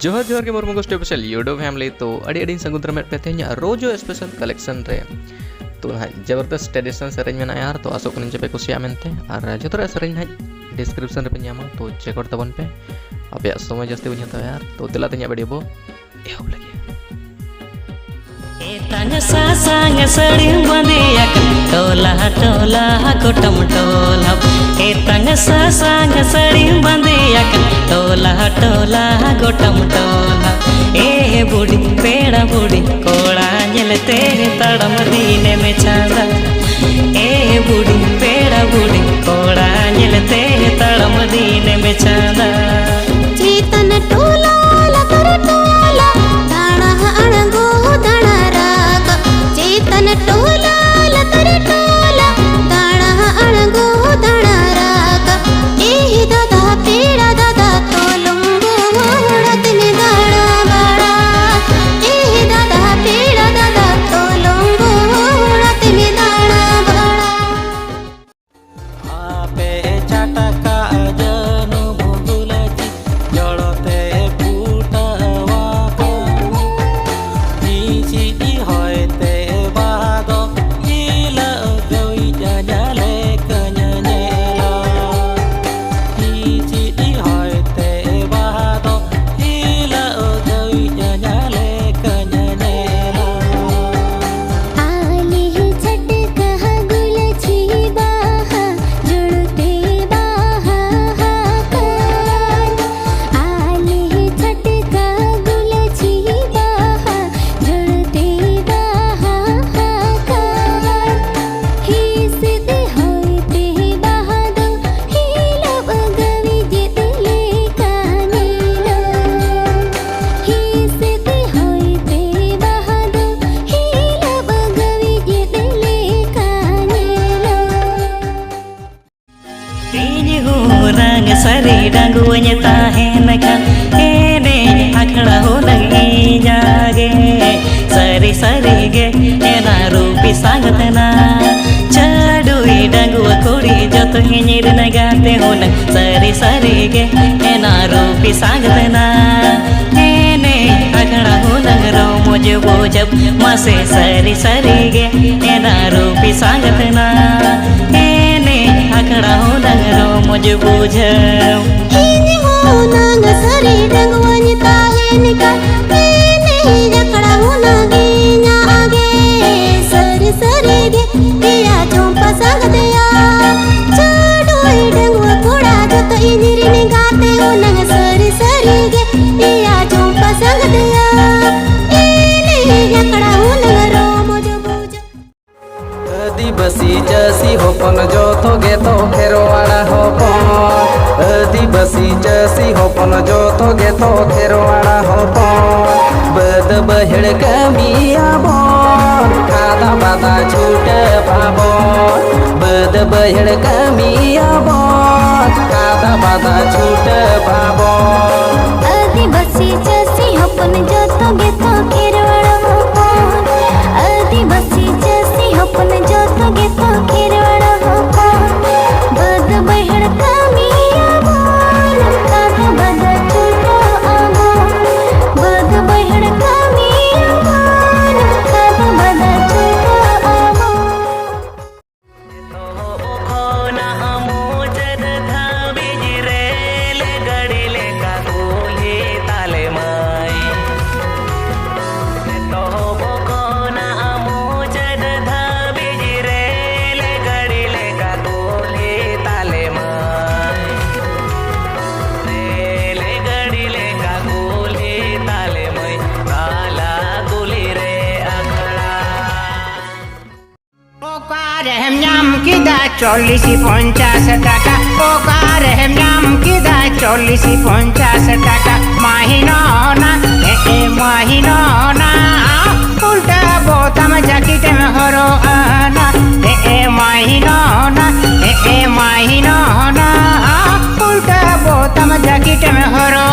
जोहर जोहर के Murmu special YouTube family तो अड़ी सगुद्र में पे तेज रोजो स्पेशल कलेक्शन रे तो जबरदस्त ट्रेडिशनल सेरेंज में यार तो आसो को पे कुसिया मेनते और जो सेरेंज ना डिस्क्रिप्शन रे पे नामा तो चेक तबन पे अब समय जस्ती बुझे तो यार तो दिला तेज वीडियो बो एहब लगे तंग सासांग सड़ी बंदिया टोला टोला गोटम टोला तंग सासांग सड़ी बंदिया टोला टोला गोटम टोला ए बूढ़ी पेड़ा बूढ़ी कोड़ा जलते तड़म दीने में छाड़ा ए बूढ़ी पेड़ा बूढ़ी कोड़ा जलते तड़म दीने में छाड़ा चेतन टोला लतर टोला दाना अणगो दाना राग चेतन टोला लतर टोला दाना अणगो दाना राग ए दादा पेड़ा दादा तोलुंगो होड़तने दाना बाड़ा ए दादा पेड़ा दादा तोलुंगो होड़तने दाना बाड़ा आपे चटका जनु बुगुलजी जड़ते फूटवा नीची होते बाद इला गई जाले कन्यानेला नीची होते बाद इला गई जाले कन्यानेला आले झटका गुलछी बाहा जुड़ते बाहा आले झटका गुलछी बाहा जुड़ते बाहा हिसते होते बहादो हिलब गवी जितले कानेलो हिसते होते बहादो हिलब गवी जितले कानेलो Ini hurang sari dangunya tahen kan ene akhala holang ijage sari sari ge ena rupi sangatna chadui dangu kodi joto hinyir nagate holang sari sari ge ena rupi sangatna ene akhala holang romo jo jab mase sari sari ge ena rupi sangatna ene akhala holang romo jo bujau ini honang sari dangwanya tahen kan ini jakada honang inya age sari sari ge iya chompa sagade ya chadoi dangwa koda joto iniri ne gate honang sari sari ge iya chompa sagade ya ini jakada honang romo jo bujau आदिवासी चासी होपन जोथो गेतो खेरवाड़ा होपन आदिवासी चासी होपन जोथो गेतो खेरवाड़ा होपन बद Bahera कमिया bone खादा बादा छूट पाबन बद Bahera कमिया bone खादा बादा छूट पाबन आदिवासी चासी होपन जोतो गेतो खेरवाड़ा होपन आदिवासी चासी होपन जोतो गेतो खेरवाड़ा होपन बद Bahera कमिया bone खादा बादा छूटो आबोन बद बहेड़ कमिया बोन खादा बादा छूटो आबोन चल्लिस 50 टाका ओकार हेम नाम किदा 40 50 टाका माहिना ना माहिना ना उल्टा बोतम जैकेट में हरो आना माहिना ना माहिना ना उल्टा बोतम जैकेट में हरो